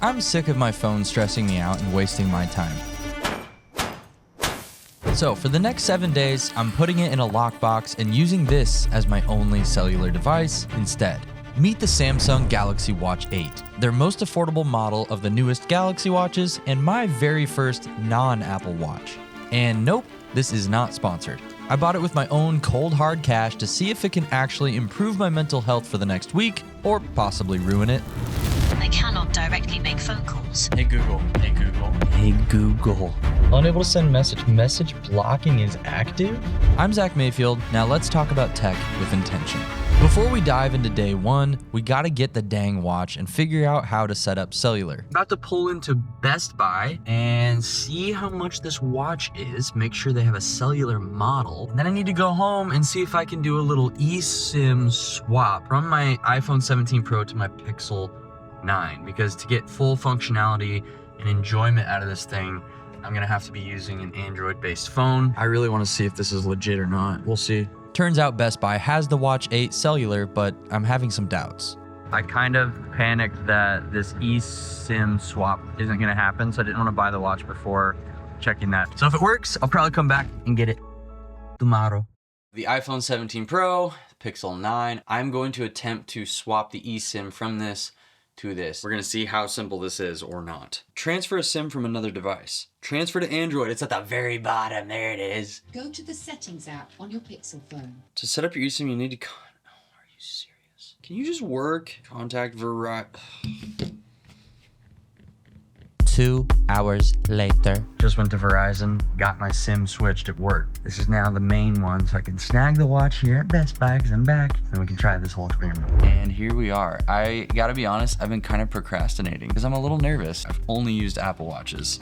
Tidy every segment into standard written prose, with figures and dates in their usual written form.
I'm sick of my phone stressing me out and wasting my time. So for the next 7 days, I'm putting it in a lockbox and using this as my only cellular device instead. Meet the Samsung Galaxy Watch 8, their most affordable model of the newest Galaxy watches and my very first non-Apple Watch. And nope, this is not sponsored. I bought it with my own cold hard cash to see if it can actually improve my mental health for the next week or possibly ruin it. They cannot directly make phone calls. Hey Google. Hey Google. Hey Google. Unable to send message. Message blocking is active? I'm Zach Mayfield. Now let's talk about tech with intention. Before we dive into day one, we gotta get the dang watch and figure out how to set up cellular. About to pull into Best Buy and see how much this watch is, make sure they have a cellular model. And then I need to go home and see if I can do a little eSIM swap from my iPhone 17 Pro to my Pixel 9, because to get full functionality and enjoyment out of this thing, I'm gonna have to be using an Android-based phone. I really wanna see if this is legit or not. We'll see. Turns out Best Buy has the Watch 8 cellular, but I'm having some doubts. I kind of panicked that this eSIM swap isn't gonna happen, so I didn't wanna buy the watch before checking that. So if it works, I'll probably come back and get it tomorrow. The iPhone 17 Pro, Pixel 9, I'm going to attempt to swap the eSIM from this to this. We're gonna see how simple this is or not. Transfer a SIM from another device. Transfer to Android, it's at the very bottom, there it is. Go to the settings app on your Pixel phone. To set up your eSIM, you need to, oh, are you serious? Can you just work? Contact Verizon. 2 hours later. Just went to Verizon, got my SIM switched at work. This is now the main one, so I can snag the watch here at Best Buy because I'm back, and we can try this whole experiment. And here we are. I gotta be honest, I've been kind of procrastinating because I'm a little nervous. I've only used Apple Watches.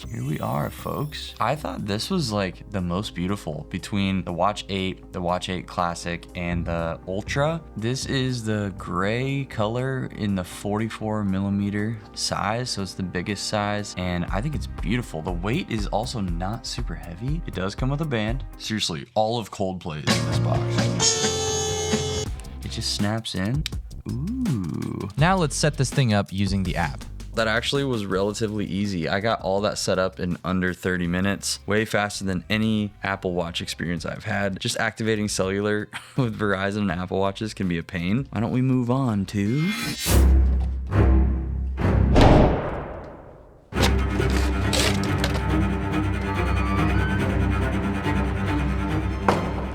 Here we are, folks. I thought this was like the most beautiful between the Watch 8, the Watch 8 Classic, and the Ultra. This is the gray color in the 44mm size, so it's the biggest size, and I think it's beautiful. The weight is also not super heavy. It does come with a band. Seriously, all of Coldplay is in this box. It just snaps in. Ooh. Now let's set this thing up using the app. That actually was relatively easy. I got all that set up in under 30 minutes, way faster than any Apple Watch experience I've had. Just activating cellular with Verizon and Apple Watches can be a pain. Why don't we move on to...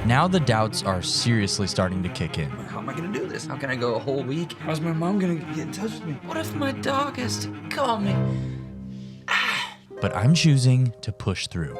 Now the doubts are seriously starting to kick in. How am I gonna do this? How can I go a whole week? How's my mom gonna get in touch with me? What if my dog has to call me? But I'm choosing to push through.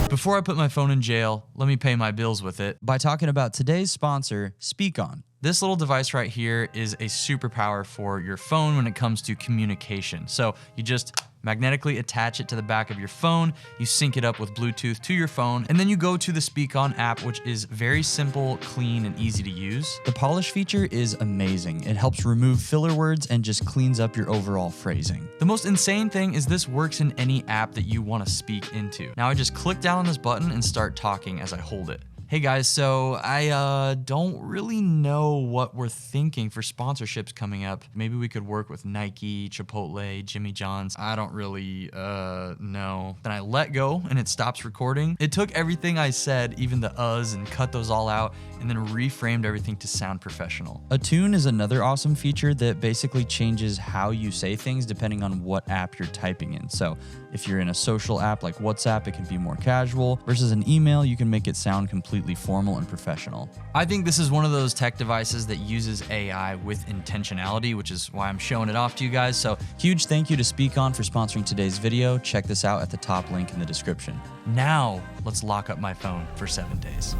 Before I put my phone in jail, let me pay my bills with it by talking about today's sponsor, SpeakOn. This little device right here is a superpower for your phone when it comes to communication. So you just magnetically attach it to the back of your phone, you sync it up with Bluetooth to your phone, and then you go to the SpeakOn app, which is very simple, clean, and easy to use. The polish feature is amazing. It helps remove filler words and just cleans up your overall phrasing. The most insane thing is this works in any app that you want to speak into. Now I just click down on this button and start talking as I hold it. Hey guys, so I don't really know what we're thinking for sponsorships coming up. Maybe we could work with Nike, Chipotle, Jimmy John's. I don't really know. Then I let go and it stops recording. It took everything I said, even the uhs, and cut those all out, and then reframed everything to sound professional. Attune is another awesome feature that basically changes how you say things depending on what app you're typing in. So if you're in a social app like WhatsApp, it can be more casual, versus an email, you can make it sound completely formal and professional. I think this is one of those tech devices that uses AI with intentionality, which is why I'm showing it off to you guys. So huge thank you to SpeakOn for sponsoring today's video. Check this out at the top link in the description. Now let's lock up my phone for 7 days.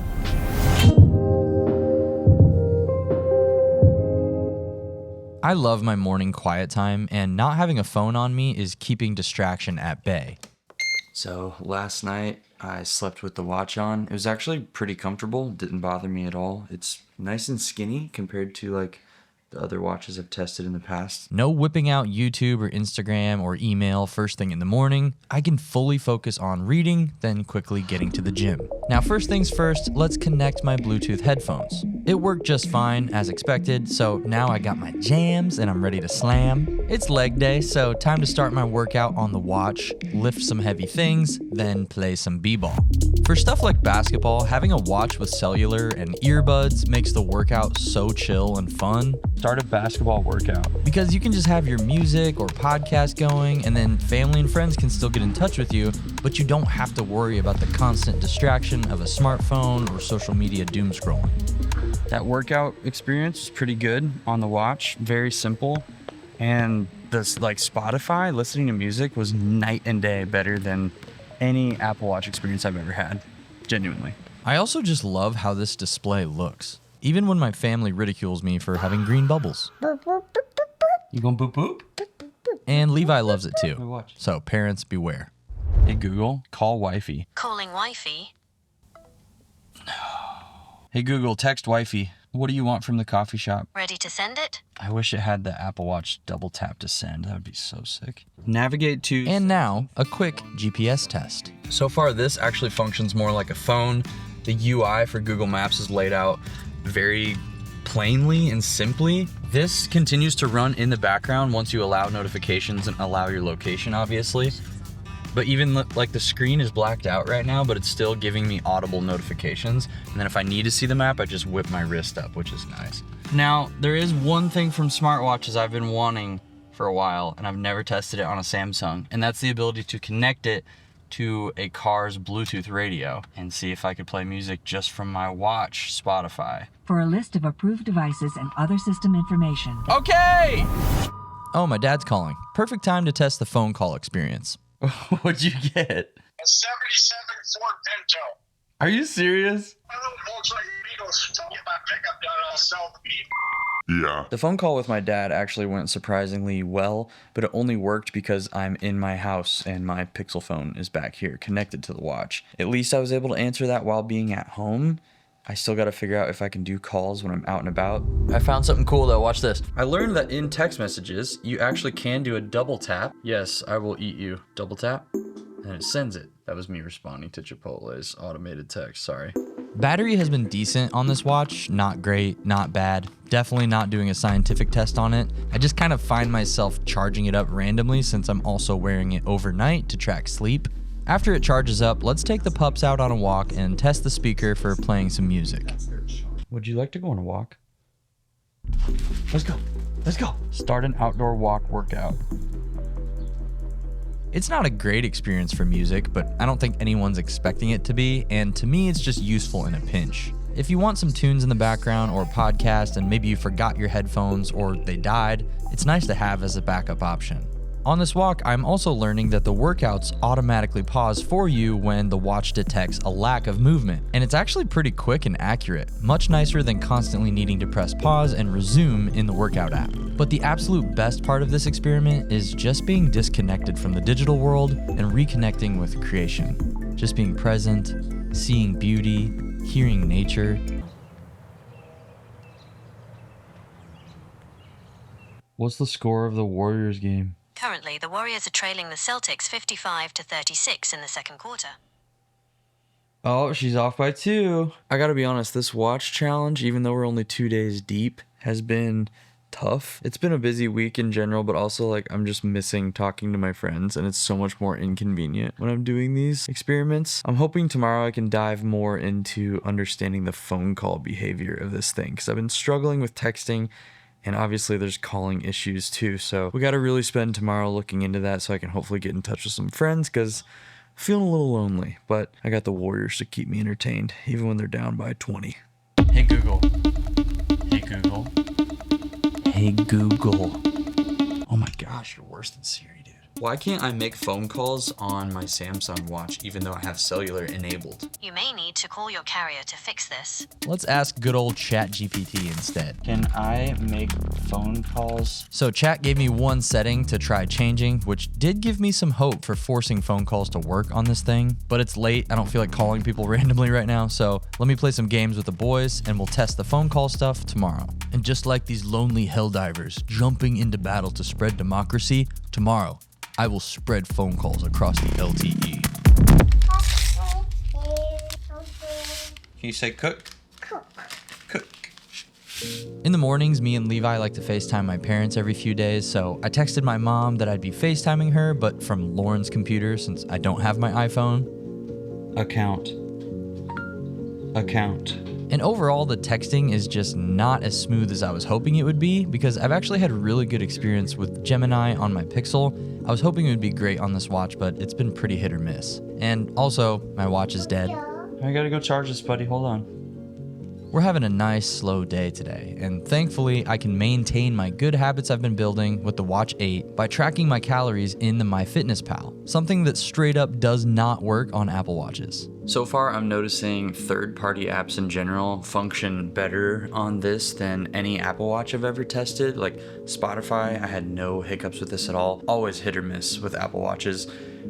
I love my morning quiet time, and not having a phone on me is keeping distraction at bay. So last night I slept with the watch on. It was actually pretty comfortable, didn't bother me at all. It's nice and skinny compared to like the other watches I've tested in the past. No whipping out YouTube or Instagram or email first thing in the morning. I can fully focus on reading, then quickly getting to the gym. Now, first things first, let's connect my Bluetooth headphones. It worked just fine as expected, so now I got my jams and I'm ready to slam. It's leg day, so time to start my workout on the watch, lift some heavy things, then play some b-ball. For stuff like basketball, having a watch with cellular and earbuds makes the workout so chill and fun. Start a basketball workout. Because you can just have your music or podcast going, and then family and friends can still get in touch with you, but you don't have to worry about the constant distraction of a smartphone or social media doom scrolling. That workout experience is pretty good on the watch, very simple. And this, like Spotify, listening to music was night and day better than any Apple Watch experience I've ever had, genuinely. I also just love how this display looks, even when my family ridicules me for having green bubbles. You gonna boop boop? And Levi loves it too, Watch. so parents beware. Hey Google, call wifey. Calling wifey. Hey Google, text wifey. What do you want from the coffee shop? Ready to send it? I wish it had the Apple Watch double tap to send. That would be so sick. Navigate to... And now, a quick GPS test. So far, this actually functions more like a phone. The UI for Google Maps is laid out very plainly and simply. This continues to run in the background once you allow notifications and allow your location, obviously. But even like the screen is blacked out right now, but it's still giving me audible notifications. And then if I need to see the map, I just whip my wrist up, which is nice. Now, there is one thing from smartwatches I've been wanting for a while, and I've never tested it on a Samsung, and that's the ability to connect it to a car's Bluetooth radio and see if I could play music just from my watch, Spotify. For a list of approved devices and other system information. Okay! Oh, my dad's calling. Perfect time to test the phone call experience. What'd you get? A 77 Ford Pinto. Are you serious? I don't Volkswagen Beetles to get my pickup done on selfie. Yeah. The phone call with my dad actually went surprisingly well, but it only worked because I'm in my house and my Pixel phone is back here connected to the watch. At least I was able to answer that while being at home. I still got to figure out if I can do calls when I'm out and about. I found something cool though, watch this. I learned that in text messages, you actually can do a double tap. Yes, I will eat you. Double tap, and it sends it. That was me responding to Chipotle's automated text, sorry. Battery has been decent on this watch, not great, not bad. Definitely not doing a scientific test on it. I just kind of find myself charging it up randomly since I'm also wearing it overnight to track sleep. After it charges up, let's take the pups out on a walk and test the speaker for playing some music. Would you like to go on a walk? Let's go. Let's go. Start an outdoor walk workout. It's not a great experience for music, but I don't think anyone's expecting it to be, and to me, it's just useful in a pinch. If you want some tunes in the background or a podcast and maybe you forgot your headphones or they died, it's nice to have as a backup option. On this walk, I'm also learning that the workouts automatically pause for you when the watch detects a lack of movement, and it's actually pretty quick and accurate, much nicer than constantly needing to press pause and resume in the workout app. But the absolute best part of this experiment is just being disconnected from the digital world and reconnecting with creation. Just being present, seeing beauty, hearing nature. What's the score of the Warriors game? Currently, the Warriors are trailing the Celtics 55-36 in the second quarter. Oh, she's off by 2. I gotta be honest, this watch challenge, even though we're only 2 days deep, has been tough. It's been a busy week in general, but also like I'm just missing talking to my friends, and it's so much more inconvenient when I'm doing these experiments. I'm hoping tomorrow I can dive more into understanding the phone call behavior of this thing, because I've been struggling with texting. And obviously there's calling issues too. So we got to really spend tomorrow looking into that so I can hopefully get in touch with some friends because I'm feeling a little lonely. But I got the Warriors to keep me entertained even when they're down by 20. Hey Google. Hey Google. Hey Google. Oh my gosh, you're worse than Siri, dude. Why can't I make phone calls on my Samsung Watch even though I have cellular enabled? You may need to call your carrier to fix this. Let's ask good old ChatGPT instead. Can I make phone calls? So Chat gave me one setting to try changing, which did give me some hope for forcing phone calls to work on this thing, but it's late. I don't feel like calling people randomly right now, so let me play some games with the boys and we'll test the phone call stuff tomorrow. And just like these lonely helldivers jumping into battle to spread democracy, tomorrow I will spread phone calls across the LTE. Can you say cook? Cook. In the mornings, me and Levi like to FaceTime my parents every few days, so I texted my mom that I'd be FaceTiming her, but from Lauren's computer since I don't have my iPhone. Account. And overall, the texting is just not as smooth as I was hoping it would be because I've actually had really good experience with Gemini on my Pixel. I was hoping it would be great on this watch, but it's been pretty hit or miss. And also, my watch is dead. I gotta go charge this, buddy. Hold on. We're having a nice, slow day today, and thankfully, I can maintain my good habits I've been building with the Watch 8 by tracking my calories in the MyFitnessPal, something that straight up does not work on Apple Watches. So far, I'm noticing third-party apps in general function better on this than any Apple Watch I've ever tested. Like Spotify, I had no hiccups with this at all. Always hit or miss with Apple Watches.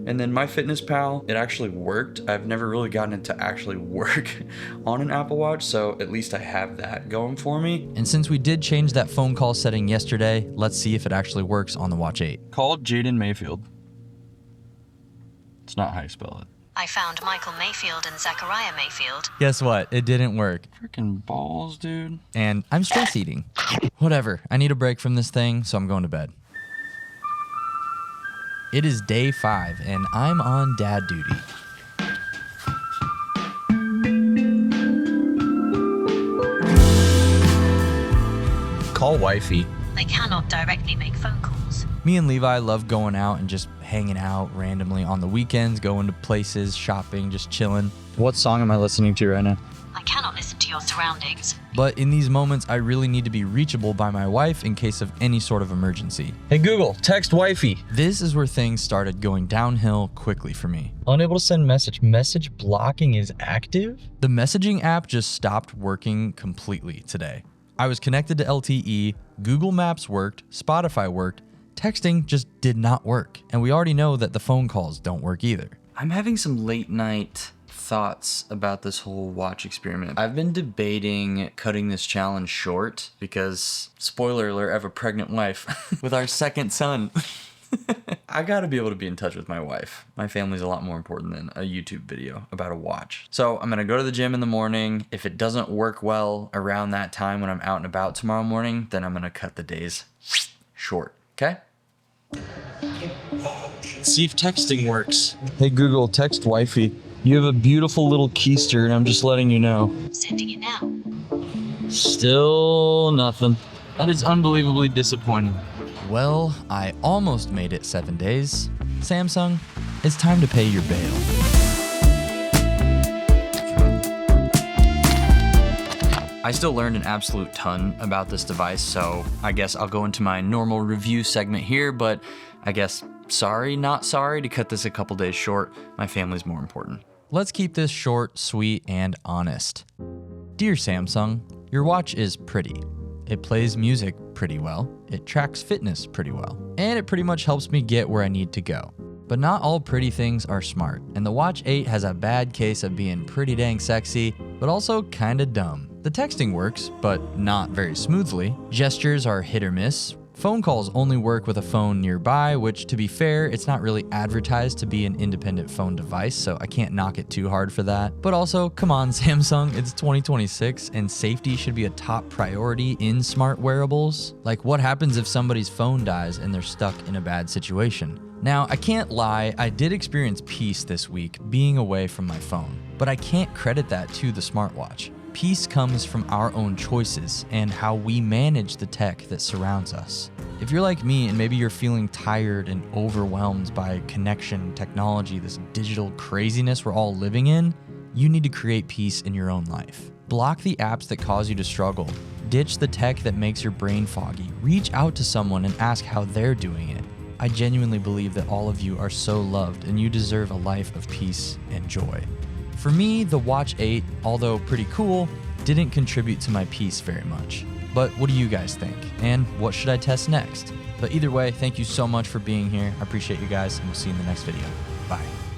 And then MyFitnessPal, it actually worked. I've never really gotten it to actually work on an Apple Watch, so at least I have that going for me. And since we did change that phone call setting yesterday, let's see if it actually works on the Watch 8. Called Jaden Mayfield. It's not how you spell it. I found Michael Mayfield and Zachariah Mayfield. Guess what? It didn't work. Freaking balls, dude. And I'm stress eating. Whatever. I need a break from this thing, so I'm going to bed. It is day 5, and I'm on dad duty. Call wifey. They cannot directly make phone calls. Me and Levi love going out and just hanging out randomly on the weekends, going to places, shopping, just chilling. What song am I listening to right now? I cannot listen to your surroundings. But in these moments, I really need to be reachable by my wife in case of any sort of emergency. Hey Google, text wifey. This is where things started going downhill quickly for me. Unable to send message. Message blocking is active? The messaging app just stopped working completely today. I was connected to LTE, Google Maps worked, Spotify worked, texting just did not work. And we already know that the phone calls don't work either. I'm having some late night thoughts about this whole watch experiment. I've been debating cutting this challenge short because, spoiler alert, I have a pregnant wife with our second son. I gotta be able to be in touch with my wife. My family's a lot more important than a YouTube video about a watch. So I'm gonna go to the gym in the morning. If it doesn't work well around that time when I'm out and about tomorrow morning, then I'm gonna cut the days short, okay? See if texting works. Hey Google, text wifey. You have a beautiful little keister, and I'm just letting you know. Sending it now. Still nothing. That is unbelievably disappointing. Well, I almost made it 7 days. Samsung, it's time to pay your bail. I still learned an absolute ton about this device, so I guess I'll go into my normal review segment here, but I guess sorry, not sorry to cut this a couple days short. My family's more important. Let's keep this short, sweet, and honest. Dear Samsung, your watch is pretty. It plays music pretty well, it tracks fitness pretty well, and it pretty much helps me get where I need to go. But not all pretty things are smart, and the Watch 8 has a bad case of being pretty dang sexy, but also kinda dumb. The texting works, but not very smoothly. Gestures are hit or miss. Phone calls only work with a phone nearby, which, to be fair, it's not really advertised to be an independent phone device, so I can't knock it too hard for that. But also, come on Samsung, it's 2026 and safety should be a top priority in smart wearables. Like, what happens if somebody's phone dies and they're stuck in a bad situation? Now, I can't lie, I did experience peace this week being away from my phone, but I can't credit that to the smartwatch. Peace comes from our own choices and how we manage the tech that surrounds us. If you're like me and maybe you're feeling tired and overwhelmed by connection, technology, this digital craziness we're all living in, you need to create peace in your own life. Block the apps that cause you to struggle. Ditch the tech that makes your brain foggy. Reach out to someone and ask how they're doing it. I genuinely believe that all of you are so loved and you deserve a life of peace and joy. For me, the Watch 8, although pretty cool, didn't contribute to my peace very much. But what do you guys think? And what should I test next? But either way, thank you so much for being here. I appreciate you guys, and we'll see you in the next video. Bye.